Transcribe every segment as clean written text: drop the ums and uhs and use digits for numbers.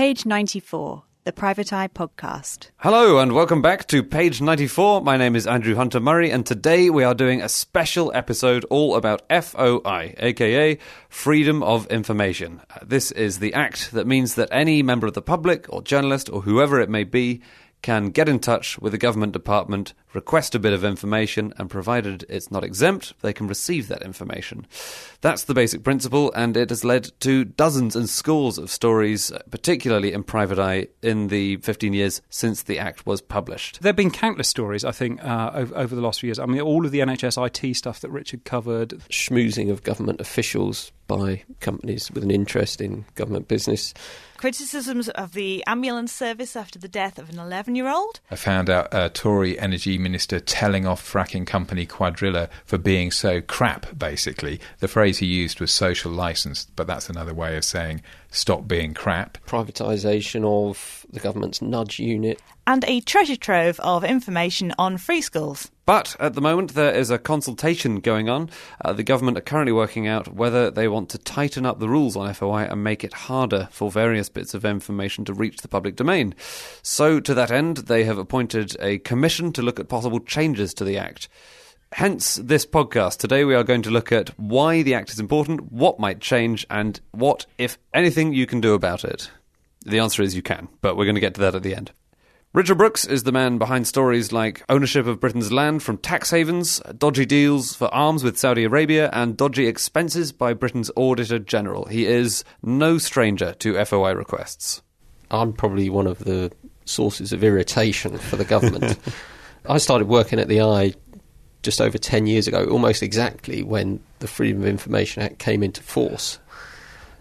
Page 94, the Private Eye Podcast. Hello and welcome back to Page 94. My name is Andrew Hunter Murray and today we are doing a special episode all about FOI, aka Freedom of Information. This is the act that means that any member of the public or journalist or whoever it may be can get in touch with a government department, request a bit of information, and provided it's not exempt, they can receive that information. That's the basic principle, and it has led to dozens and scores of stories, particularly in Private Eye, in the 15 years since the Act was published. There have been countless stories, I think, over the last few years. I mean, all of the NHS IT stuff that Richard covered. Schmoozing of government officials by companies with an interest in government business. Criticisms of the ambulance service after the death of an 11-year-old. I found out a Tory energy minister telling off fracking company Quadrilla for being so crap, basically. The phrase he used was social licence, but that's another way of saying stop being crap. Privatisation of the government's nudge unit. And a treasure trove of information on free schools. But at the moment there is a consultation going on. The government are currently working out whether they want to tighten up the rules on FOI and make it harder for various bits of information to reach the public domain. So to that end, they have appointed a commission to look at possible changes to the Act. Hence this podcast. Today we are going to look at why the Act is important, what might change, and what, if anything, you can do about it. The answer is you can, but we're going to get to that at the end. Richard Brooks is the man behind stories like ownership of Britain's land from tax havens, dodgy deals for arms with Saudi Arabia, and dodgy expenses by Britain's Auditor General. He is no stranger to FOI requests. I'm probably one of the sources of irritation for the government. I started working at the Eye just over 10 years ago, almost exactly when the Freedom of Information Act came into force.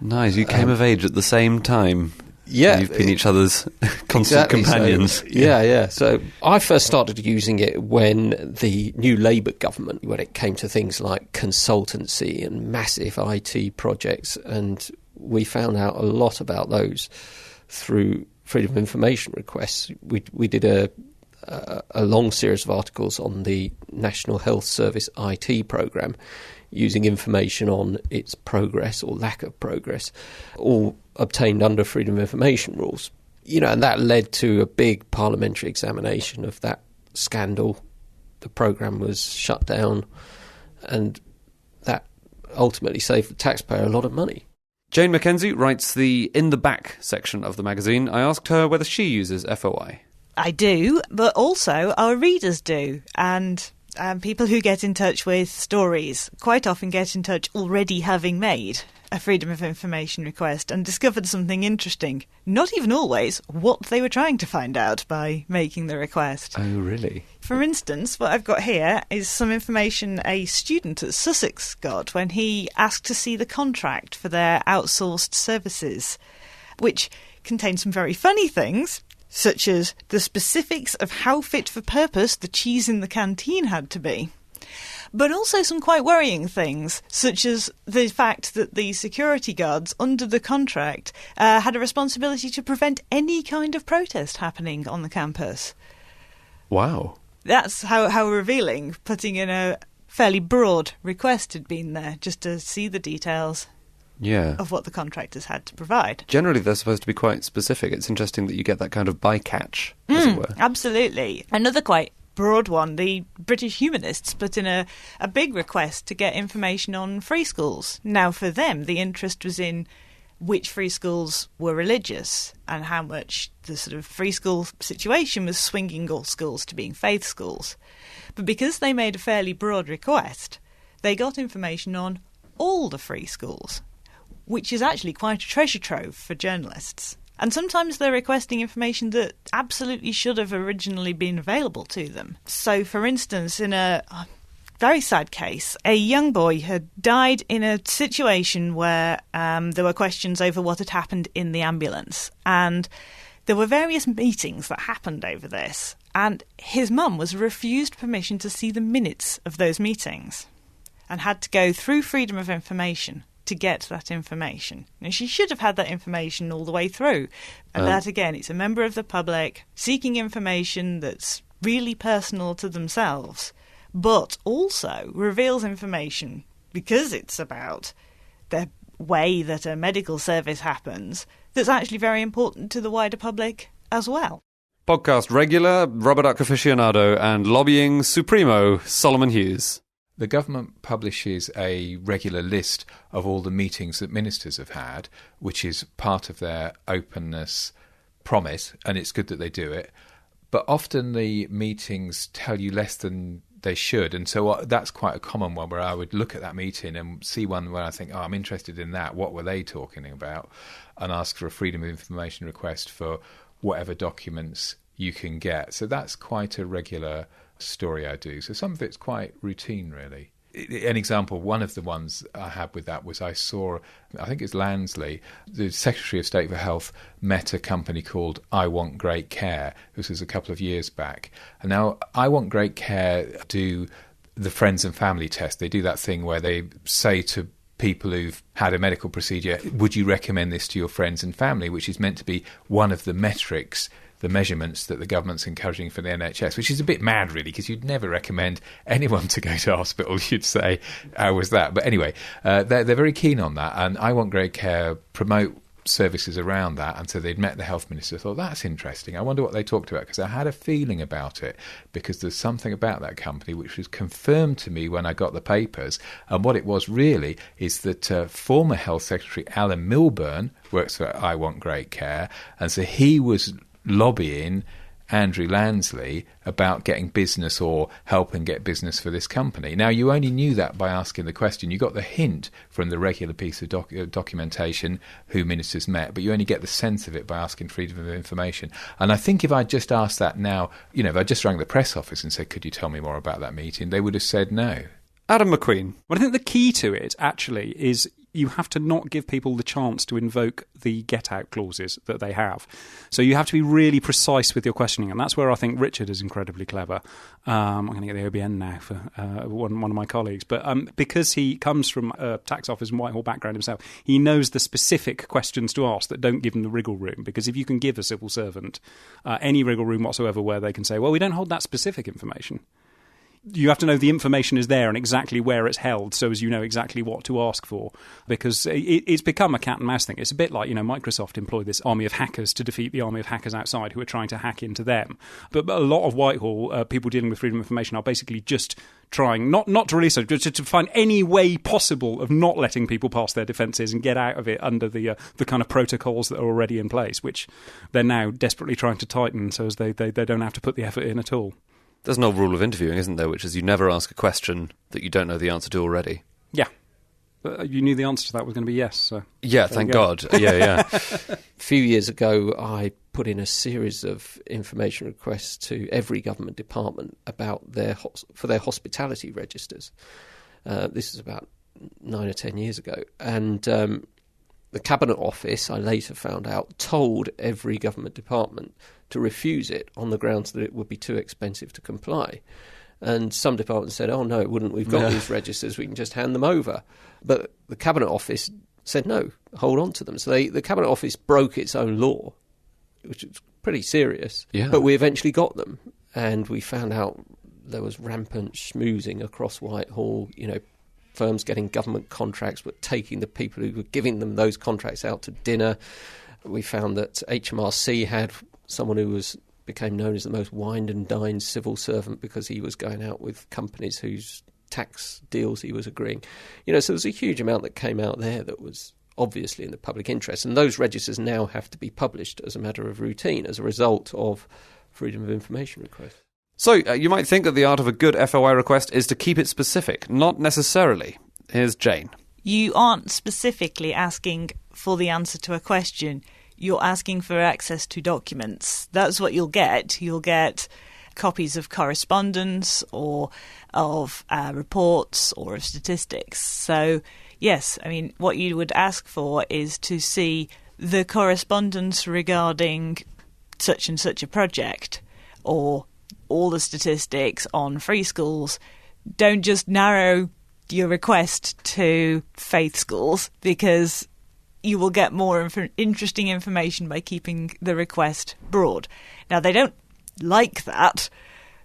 Nice, you came of age at the same time. Yeah. You've been each other's constant companions. So, yeah. So I first started using it when the new Labour government, when it came to things like consultancy and massive IT projects, and we found out a lot about those through Freedom of Information requests. We did a long series of articles on the National Health Service IT programme, using information on its progress or lack of progress, all obtained under Freedom of Information rules. You know, and that led to a big parliamentary examination of that scandal. The programme was shut down, and that ultimately saved the taxpayer a lot of money. Jane Mackenzie writes the In the Back section of the magazine. I asked her whether she uses FOI. I do, but also our readers do, and people who get in touch with stories quite often get in touch already having made a Freedom of Information request and discovered something interesting. Not even always what they were trying to find out by making the request. Oh, really? For instance, what I've got here is some information a student at Sussex got when he asked to see the contract for their outsourced services, which contained some very funny things, such as the specifics of how fit for purpose the cheese in the canteen had to be. But also some quite worrying things, such as the fact that the security guards under the contract had a responsibility to prevent any kind of protest happening on the campus. Wow. That's how revealing putting in a fairly broad request had been there, just to see the details. Yeah. Of what the contractors had to provide. Generally, they're supposed to be quite specific. It's interesting that you get that kind of bycatch, as it were. Absolutely. Another quite broad one, the British Humanists put in a big request to get information on free schools. Now, for them, the interest was in which free schools were religious and how much the sort of free school situation was swinging all schools to being faith schools. But because they made a fairly broad request, they got information on all the free schools, which is actually quite a treasure trove for journalists. And sometimes they're requesting information that absolutely should have originally been available to them. So, for instance, in a very sad case, a young boy had died in a situation where there were questions over what had happened in the ambulance. And there were various meetings that happened over this. And his mum was refused permission to see the minutes of those meetings and had to go through Freedom of Information to get that information. And she should have had that information all the way through. And that, again, it's a member of the public seeking information that's really personal to themselves, but also reveals information, because it's about the way that a medical service happens, that's actually very important to the wider public as well. Podcast regular, rubber duck aficionado and lobbying supremo, Solomon Hughes. The government publishes a regular list of all the meetings that ministers have had, which is part of their openness promise, and it's good that they do it. But often the meetings tell you less than they should, and so that's quite a common one where I would look at that meeting and see one where I think, I'm interested in that, what were they talking about, and ask for a Freedom of Information request for whatever documents you can get. So that's quite a regular story I do. So some of it's quite routine, really. An example, one of the ones I had with that was I think it's Lansley, the Secretary of State for Health, met a company called I Want Great Care. This was a couple of years back. And now I Want Great Care do the friends and family test. They do that thing where they say to people who've had a medical procedure, would you recommend this to your friends and family, which is meant to be one of the metrics, the measurements that the government's encouraging for the NHS, which is a bit mad, really, because you'd never recommend anyone to go to hospital. You'd say, how was that? But anyway, they're very keen on that, and I Want Great Care promote services around that, and so they'd met the health minister. Thought, that's interesting. I wonder what they talked about, because I had a feeling about it, because there's something about that company which was confirmed to me when I got the papers. And what it was really is that former Health Secretary Alan Milburn works for I Want Great Care, and so he was lobbying Andrew Lansley about getting business or helping get business for this company. Now, you only knew that by asking the question. You got the hint from the regular piece of documentation who ministers met, but you only get the sense of it by asking Freedom of Information. And I think if I just asked that now, if I just rang the press office and said, could you tell me more about that meeting, they would have said no. Adam McQueen. Well, I think the key to it, actually, is you have to not give people the chance to invoke the get-out clauses that they have. So you have to be really precise with your questioning, and that's where I think Richard is incredibly clever. I'm going to get the OBN now for one of my colleagues. But because he comes from a tax office and Whitehall background himself, he knows the specific questions to ask that don't give him the wriggle room. Because if you can give a civil servant any wriggle room whatsoever where they can say, well, we don't hold that specific information, you have to know the information is there and exactly where it's held, so as you know exactly what to ask for, because it's become a cat and mouse thing. It's a bit like, Microsoft employ this army of hackers to defeat the army of hackers outside who are trying to hack into them. But a lot of Whitehall people dealing with freedom of information are basically just trying not to release it, but to find any way possible of not letting people pass their defences and get out of it under the kind of protocols that are already in place, which they're now desperately trying to tighten so as they don't have to put the effort in at all. There's an old rule of interviewing, isn't there, which is you never ask a question that you don't know the answer to already. Yeah. But you knew the answer to that was going to be yes. So yeah, thank God. Yeah. A few years ago, I put in a series of information requests to every government department about for their hospitality registers. This is about 9 or 10 years ago. And the Cabinet Office, I later found out, told every government department to refuse it on the grounds that it would be too expensive to comply. And some departments said, oh, no, it wouldn't. We've got these registers. We can just hand them over. But the Cabinet Office said, no, hold on to them. So the Cabinet Office broke its own law, which is pretty serious. Yeah. But we eventually got them. And we found out there was rampant schmoozing across Whitehall, firms getting government contracts but taking the people who were giving them those contracts out to dinner. We found that HMRC had someone who became known as the most wined and dined civil servant because he was going out with companies whose tax deals he was agreeing. So there's a huge amount that came out there that was obviously in the public interest. And those registers now have to be published as a matter of routine as a result of Freedom of Information requests. So you might think that the art of a good FOI request is to keep it specific. Not necessarily. Here's Jane. You aren't specifically asking for the answer to a question. You're asking for access to documents. That's what you'll get. You'll get copies of correspondence or of reports or of statistics. So, yes, what you would ask for is to see the correspondence regarding such and such a project or all the statistics on free schools. Don't just narrow your request to faith schools, because you will get more interesting information by keeping the request broad. Now, they don't like that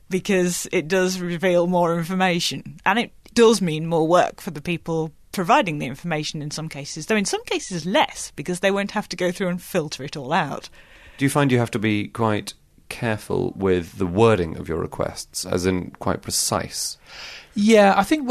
because it does reveal more information, and it does mean more work for the people providing the information in some cases, though in some cases less, because they won't have to go through and filter it all out. Do you find you have to be quite careful with the wording of your requests, as in quite precise? Yeah, I think,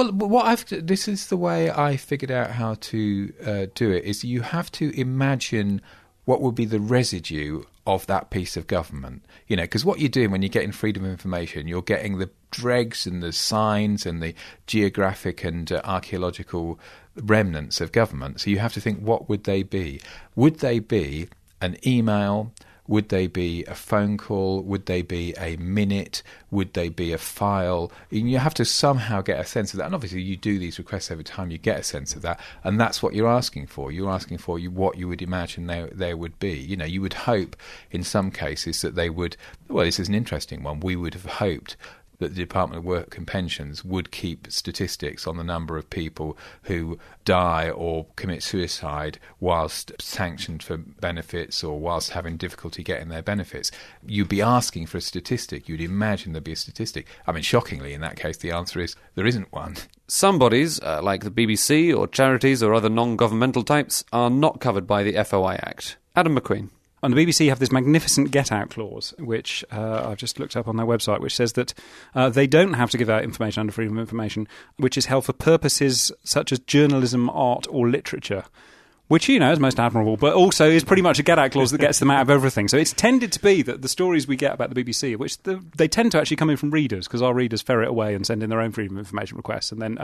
this is the way I figured out how to do it, is you have to imagine what will be the residue of that piece of government. You know, because what you're doing when you're getting freedom of information, you're getting the dregs and the signs and the geographic and archaeological remnants of government. So you have to think, what would they be? Would they be an email? Would they be a phone call? Would they be a minute? Would they be a file? And you have to somehow get a sense of that. And obviously you do these requests every time you get a sense of that. And that's what you're asking for. You're asking for what you would imagine they would be. You know, you would hope in some cases that they would, well, this is an interesting one. We would have hoped that the Department of Work and Pensions would keep statistics on the number of people who die or commit suicide whilst sanctioned for benefits or whilst having difficulty getting their benefits. You'd be asking for a statistic. You'd imagine there'd be a statistic. I mean, shockingly, in that case, the answer is there isn't one. Some bodies, like the BBC or charities or other non-governmental types, are not covered by the FOI Act. Adam McQueen. And the BBC have this magnificent get-out clause, which I've just looked up on their website, which says that they don't have to give out information under freedom of information, which is held for purposes such as journalism, art or literature, which, you know, is most admirable, but also is pretty much a get-out clause that gets them out of everything. So it's tended to be that the stories we get about the BBC, which they tend to actually come in from readers, because our readers ferret away and send in their own freedom of information requests and then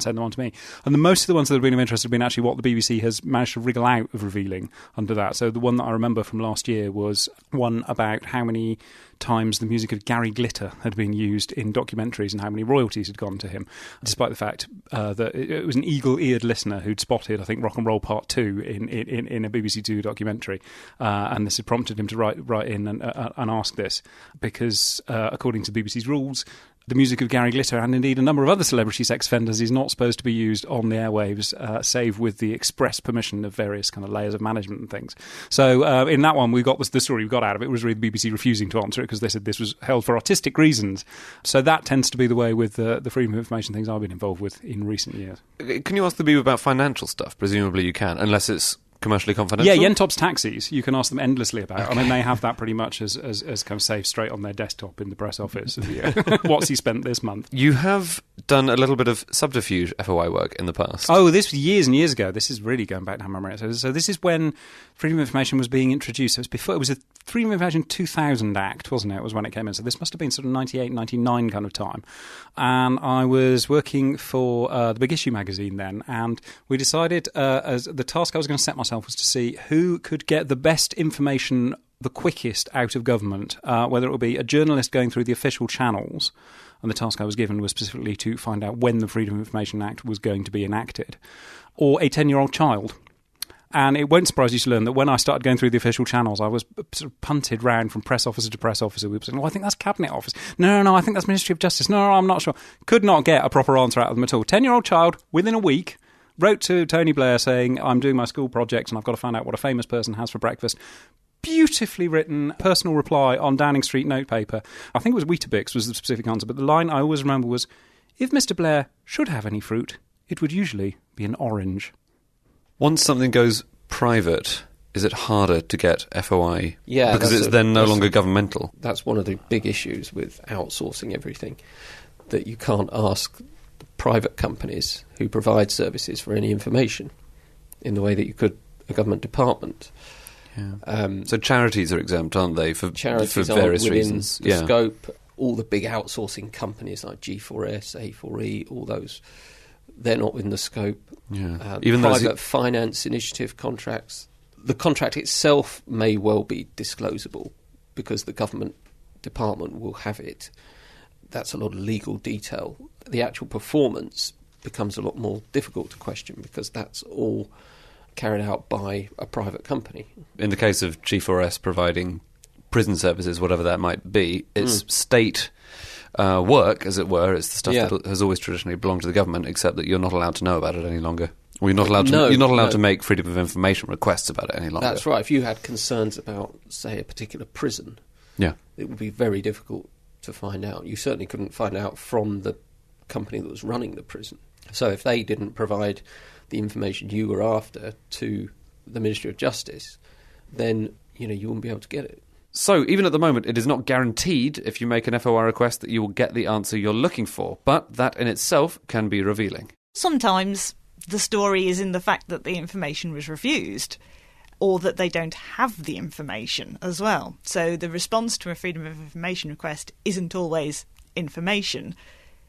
send them on to me. And most of the ones that have been of interest have been actually what the BBC has managed to wriggle out of revealing under that. So the one that I remember from last year was one about how many times the music of Gary Glitter had been used in documentaries and how many royalties had gone to him, despite the fact that it was an eagle-eared listener who'd spotted, I think, Rock and Roll Part 2 in a BBC Two documentary, and this had prompted him to write in and ask this, because according to BBC's rules, the music of Gary Glitter and indeed a number of other celebrity sex offenders is not supposed to be used on the airwaves, save with the express permission of various kind of layers of management and things. So in that one, the story we got out of it was really the BBC refusing to answer it because they said this was held for artistic reasons. So that tends to be the way with the freedom of information things I've been involved with in recent years. Can you ask the BBC about financial stuff? Presumably you can, unless it's commercially confidential? Yeah, Yentop's taxis, you can ask them endlessly about. Okay. I mean, they have that pretty much as kind of saved straight on their desktop in the press office. What's he spent this month? You have done a little bit of subterfuge FOI work in the past. Oh, this was years and years ago. This is really going back to my memory. So this is when freedom of information was being introduced. It was a Freedom of Information 2000 Act, wasn't it? It was when it came in. So this must have been sort of 98, 99 kind of time. And I was working for the Big Issue magazine then, and we decided as the task I was going to set myself was to see who could get the best information the quickest out of government, whether it would be a journalist going through the official channels, and the task I was given was specifically to find out when the Freedom of Information Act was going to be enacted, or a 10-year-old child. And it won't surprise you to learn that when I started going through the official channels, I was sort of punted round from press officer to press officer. We were saying, I think that's Cabinet Office. No, I think that's Ministry of Justice. No, I'm not sure. Could not get a proper answer out of them at all. 10-year-old child, within a week, wrote to Tony Blair saying, I'm doing my school project and I've got to find out what a famous person has for breakfast. Beautifully written personal reply on Downing Street notepaper. I think it was Weetabix was the specific answer, but the line I always remember was, if Mr. Blair should have any fruit, it would usually be an orange. Once something goes private, is it harder to get FOI? Yeah, because it's then no longer governmental. That's one of the big issues with outsourcing everything, that you can't ask the private companies who provide services for any information in the way that you could a government department. Yeah. So charities are exempt, aren't they, for various reasons? The scope. All the big outsourcing companies like G4S, A4E, all those, they're not in the scope. Yeah. Even private finance initiative contracts, the contract itself may well be disclosable because the government department will have it. That's a lot of legal detail. The actual performance becomes a lot more difficult to question because that's all carried out by a private company. In the case of G4S providing prison services, whatever that might be, it's state work, as it were. It's the stuff that has always traditionally belonged to the government, except that you're not allowed to know about it any longer. Or you're not allowed to make freedom of information requests about it any longer. That's right. If you had concerns about, say, a particular prison, it would be very difficult to find out. You certainly couldn't find out from the company that was running the prison. So if they didn't provide the information you were after to the Ministry of Justice, then you wouldn't be able to get it. So, even at the moment, it is not guaranteed if you make an FOI request that you will get the answer you're looking for, but that in itself can be revealing. Sometimes the story is in the fact that the information was refused, or that they don't have the information as well. So the response to a Freedom of Information request isn't always information.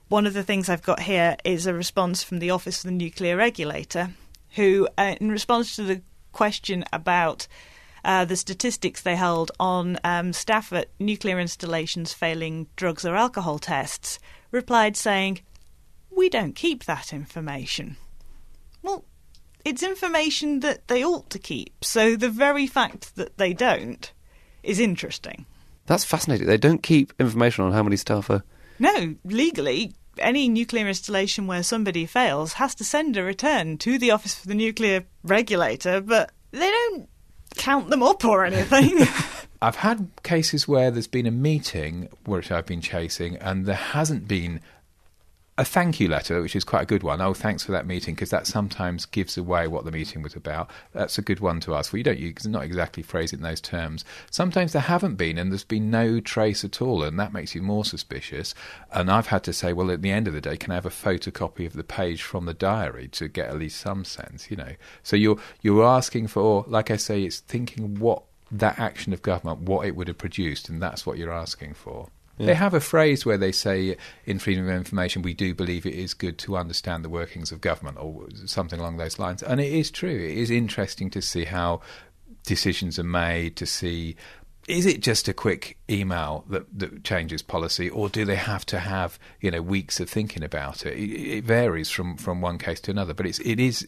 One of the things I've got here is a response from the Office of the Nuclear Regulator, who, in response to the question about the statistics they held on staff at nuclear installations failing drugs or alcohol tests, replied saying, "We don't keep that information." Well, it's information that they ought to keep, so the very fact that they don't is interesting. That's fascinating. They don't keep information on how many staff are... No, legally, any nuclear installation where somebody fails has to send a return to the Office for the Nuclear Regulator, but they don't count them up or anything. I've had cases where there's been a meeting which I've been chasing and there hasn't been a thank you letter, which is quite a good one. Oh, thanks for that meeting, because that sometimes gives away what the meeting was about. That's a good one to ask for. You not exactly phrase it in those terms. Sometimes there haven't been, and there's been no trace at all, and that makes you more suspicious. And I've had to say, well, at the end of the day, can I have a photocopy of the page from the diary to get at least some sense, So you're asking for, like I say, it's thinking what that action of government, what it would have produced, and that's what you're asking for. Yeah. They have a phrase where they say, in Freedom of Information, we do believe it is good to understand the workings of government, or something along those lines. And it is true. It is interesting to see how decisions are made, to see, is it just a quick email that changes policy, or do they have to have weeks of thinking about it? It varies from one case to another, but it is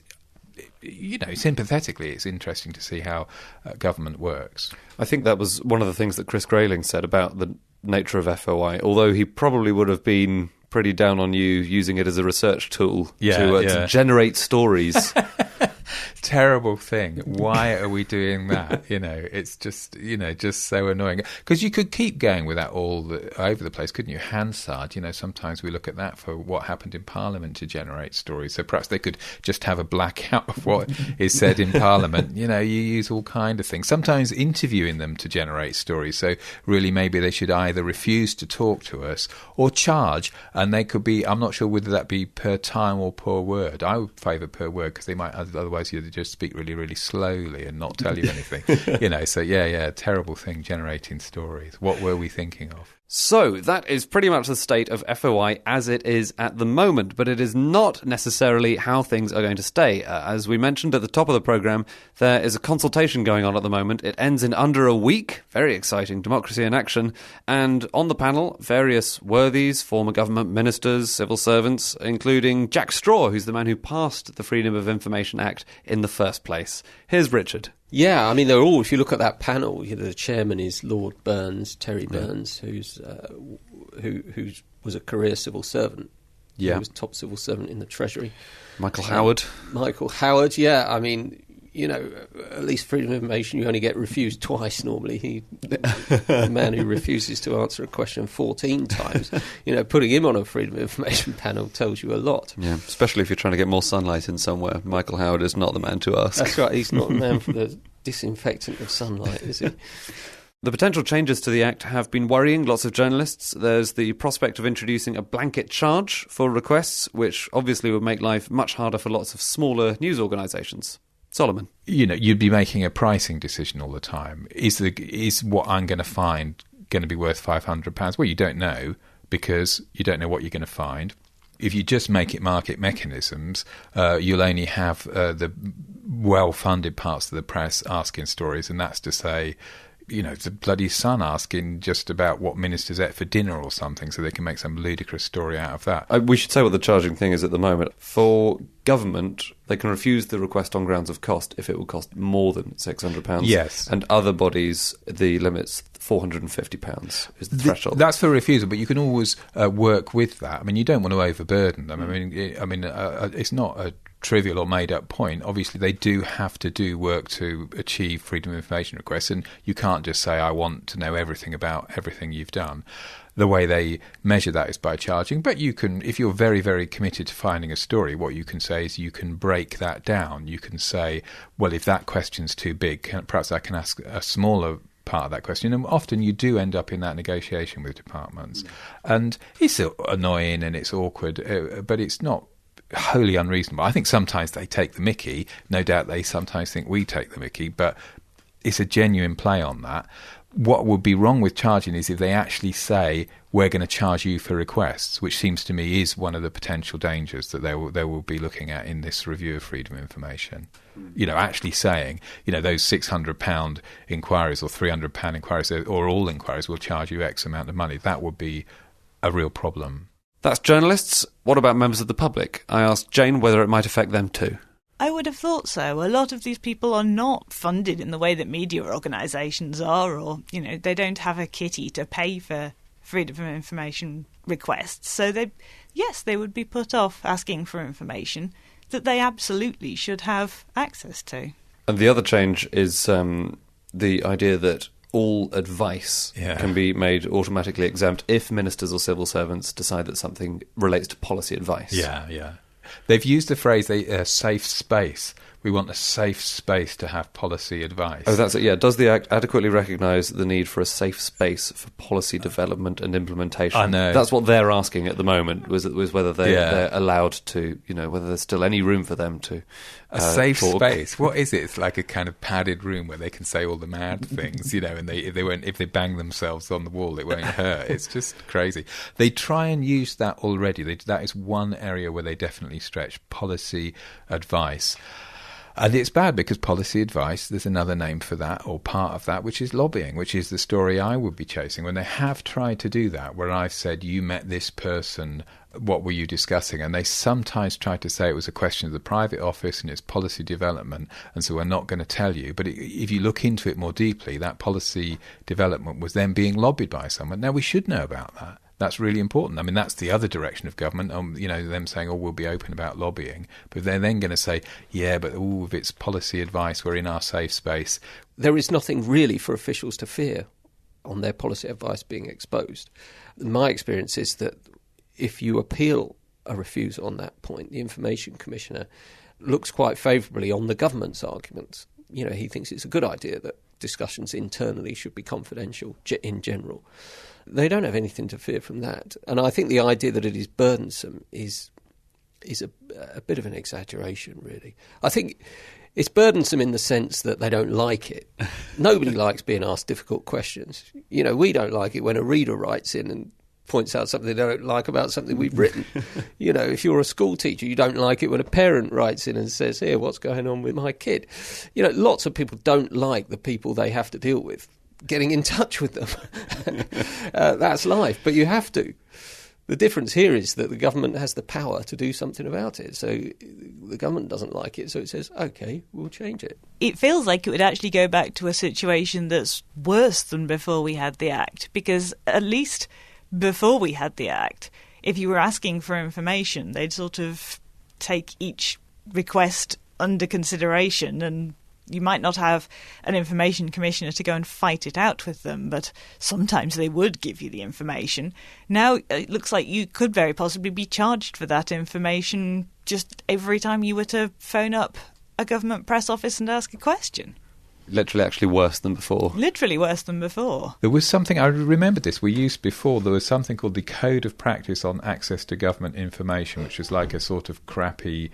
sympathetically, it's interesting to see how government works. I think that was one of the things that Chris Grayling said about the nature of FOI, although he probably would have been pretty down on you using it as a reresearch tool to generate stories. Terrible thing. Why are we doing that? It's just so annoying. Because you could keep going with that over the place, couldn't you? Hansard, sometimes we look at that for what happened in Parliament to generate stories. So perhaps they could just have a blackout of what is said in Parliament. You use all kind of things. Sometimes interviewing them to generate stories. So really maybe they should either refuse to talk to us or charge, and they could be, I'm not sure whether that be per time or per word. I would favour per word, because they might otherwise you'd just speak really, really slowly and not tell you anything. So terrible thing, generating stories. What were we thinking of? So that is pretty much the state of FOI as it is at the moment, but it is not necessarily how things are going to stay. As we mentioned at the top of the programme, there is a consultation going on at the moment. It ends in under a week. Very exciting. Democracy in action. And on the panel, various worthies, former government ministers, civil servants, including Jack Straw, who's the man who passed the Freedom of Information Act in the first place. Here's Richard. Yeah, I mean, they're all, if you look at that panel, the chairman is Lord Burns, Terry Burns, who was a career civil servant. Yeah. He was top civil servant in the Treasury. Michael Howard. Yeah. I mean, at least Freedom of Information, you only get refused twice normally. The man who refuses to answer a question 14 times, putting him on a Freedom of Information panel tells you a lot. Yeah, especially if you're trying to get more sunlight in somewhere. Michael Howard is not the man to ask. That's right, he's not the man for the disinfectant of sunlight, is he? The potential changes to the Act have been worrying lots of journalists. There's the prospect of introducing a blanket charge for requests, which obviously would make life much harder for lots of smaller news organisations. Solomon. You'd be making a pricing decision all the time. Is what I'm going to find going to be worth £500? Well, you don't know, because you don't know what you're going to find. If you just make it market mechanisms, you'll only have the well-funded parts of the press asking stories, and that's to say, the bloody Sun asking just about what ministers ate for dinner or something, so they can make some ludicrous story out of that. We should say what the charging thing is at the moment. For government, they can refuse the request on grounds of cost if it will cost more than £600. Yes. And other bodies, the limit's £450 is the threshold. That's for refusal, but you can always work with that. I mean, you don't want to overburden them. It's not a trivial or made-up point. Obviously, they do have to do work to achieve Freedom of Information requests, and you can't just say, I want to know everything about everything you've done. the way they measure that is by charging. But you can, if you're very, very committed to finding a story, what you can say is you can break that down. You can say, well, if that question's too big, perhaps I can ask a smaller part of that question, and often you do end up in that negotiation with departments, and it's annoying and it's awkward, but it's not wholly unreasonable. I think sometimes they take the mickey. No doubt they sometimes think we take the mickey, but it's a genuine play on that. What would be wrong with charging is if they actually say, we're going to charge you for requests, which seems to me is one of the potential dangers that they will be looking at in this review of freedom of information. You know, actually saying, you know, those £600 inquiries or £300 inquiries or all inquiries will charge you X amount of money. That would be a real problem. That's journalists. What about members of the public? I asked Jane whether it might affect them too. I would have thought so. A lot of these people are not funded in the way that media organisations are, or, you know, they don't have a kitty to pay for freedom of information requests. So they would be put off asking for information that they absolutely should have access to. And the other change is the idea that all advice can be made automatically exempt if ministers or civil servants decide that something relates to policy advice. Yeah. They've used the phrase safe space. We want a safe space to have policy advice. Oh, that's it, yeah. Does the Act adequately recognise the need for a safe space for policy development and implementation? I know. That's what they're asking at the moment, was whether they're allowed to, you know, whether there's still any room for them to a safe talk. Space. What is it? It's like a kind of padded room where they can say all the mad things, you know, and if they bang themselves on the wall, it won't hurt. It's just crazy. They try and use that already. That is one area where they definitely stretch policy advice. And it's bad because policy advice, there's another name for that, or part of that, which is lobbying, which is the story I would be chasing. When they have tried to do that, where I've said, you met this person, what were you discussing? And they sometimes try to say it was a question of the private office and its policy development, and so we're not going to tell you. But if you look into it more deeply, that policy development was then being lobbied by someone. Now, we should know about that. That's really important. I mean, that's the other direction of government, you know, them saying, we'll be open about lobbying. But they're then going to say, yeah, but if it's policy advice, we're in our safe space. There is nothing really for officials to fear on their policy advice being exposed. My experience is that if you appeal a refusal on that point, the Information Commissioner looks quite favourably on the government's arguments. You know, he thinks it's a good idea that discussions internally should be confidential in general. They don't have anything to fear from that. And I think the idea that it is burdensome is a bit of an exaggeration, really. I think it's burdensome in the sense that they don't like it. Nobody likes being asked difficult questions. You know, we don't like it when a reader writes in and points out something they don't like about something we've written. You know, if you're a school teacher, you don't like it when a parent writes in and says, here, what's going on with my kid? You know, lots of people don't like the people they have to deal with getting in touch with them. That's life, but you have to. The difference here is that the government has the power to do something about it. So the government doesn't like it, so it says, OK, we'll change it. It feels like it would actually go back to a situation that's worse than before we had the Act, because at least before we had the Act, if you were asking for information, they'd sort of take each request under consideration, and you might not have an information commissioner to go and fight it out with them, but sometimes they would give you the information. Now it looks like you could very possibly be charged for that information just every time you were to phone up a government press office and ask a question. Literally actually worse than before. Literally worse than before. There was something, I remember this, we used before, there was something called the Code of Practice on Access to Government Information, which was like a sort of crappy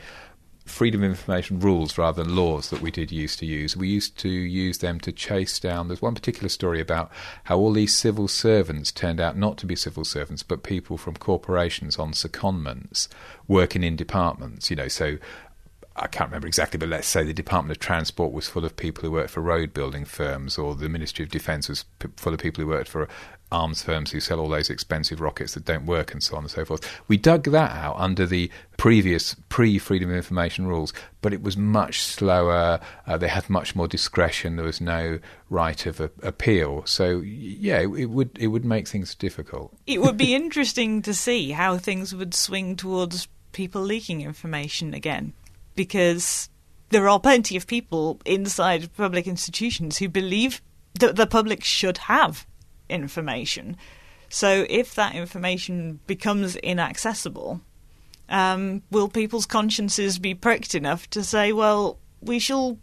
freedom of information rules rather than laws that we used to use. We used to use them to chase down. There's one particular story about how all these civil servants turned out not to be civil servants, but people from corporations on secondments working in departments. You know, so I can't remember exactly, but let's say the Department of Transport was full of people who worked for road building firms, or the Ministry of Defence was full of people who worked for arms firms who sell all those expensive rockets that don't work, and so on and so forth. We dug that out under the previous pre-Freedom of Information rules, but it was much slower. They had much more discretion. There was no right of appeal. So, yeah, it would make things difficult. It would be interesting to see how things would swing towards people leaking information again, because there are plenty of people inside public institutions who believe that the public should have information. So if that information becomes inaccessible, will people's consciences be pricked enough to say, well, we shall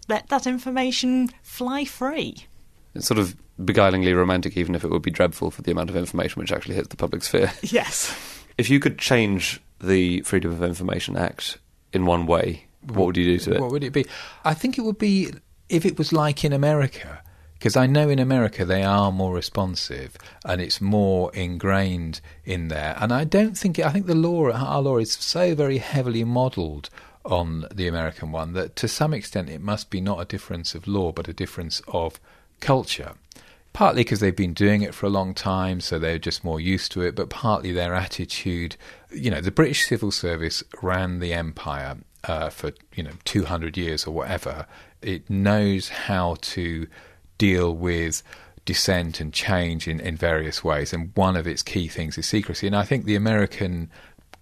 let that information fly free? It's sort of beguilingly romantic, even if it would be dreadful for the amount of information which actually hits the public sphere. Yes. If you could change the Freedom of Information Act in one way, what would you do to it? What would it be? I think it would be if it was like in America, because I know in America they are more responsive and it's more ingrained in there. And I think the law, our law, is so very heavily modelled on the American one that to some extent it must be not a difference of law but a difference of culture. Partly because they've been doing it for a long time, so they're just more used to it, but partly their attitude. The British civil service ran the empire for 200 years or whatever. It knows how to deal with dissent and change in various ways, and one of its key things is secrecy. And I think the American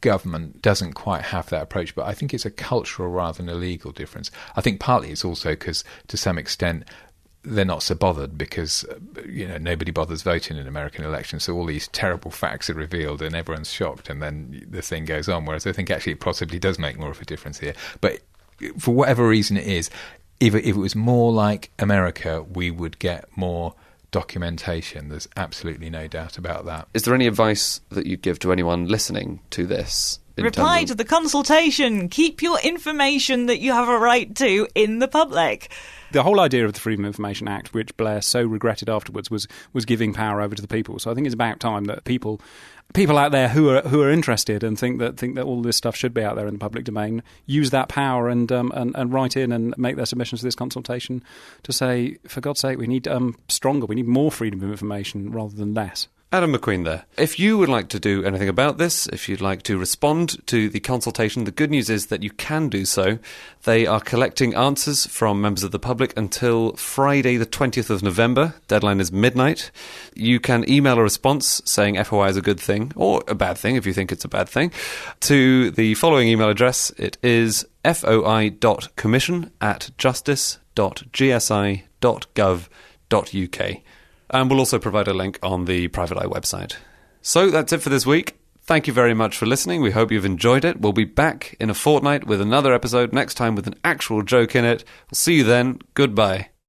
government doesn't quite have that approach, but I think it's a cultural rather than a legal difference. I think partly it's also because, to some extent, they're not so bothered because nobody bothers voting in American elections, so all these terrible facts are revealed and everyone's shocked, and then the thing goes on. Whereas I think actually it possibly does make more of a difference here. But for whatever reason it is, if it was more like America, we would get more documentation. There's absolutely no doubt about that. Is there any advice that you'd give to anyone listening to this? Reply to the consultation. Keep your information that you have a right to in the public. The whole idea of the Freedom of Information Act, which Blair so regretted afterwards, was giving power over to the people. So I think it's about time that people out there who are interested and think that all this stuff should be out there in the public domain use that power and write in and make their submissions to this consultation to say, for God's sake, we need more freedom of information rather than less. Adam McQueen there. If you would like to do anything about this, if you'd like to respond to the consultation, the good news is that you can do so. They are collecting answers from members of the public until Friday the 20th of November. Deadline is midnight. You can email a response saying FOI is a good thing, or a bad thing if you think it's a bad thing, to the following email address. It is foi.commission@justice.gsi.gov.uk. And we'll also provide a link on the Private Eye website. So that's it for this week. Thank you very much for listening. We hope you've enjoyed it. We'll be back in a fortnight with another episode, next time with an actual joke in it. We'll see you then. Goodbye.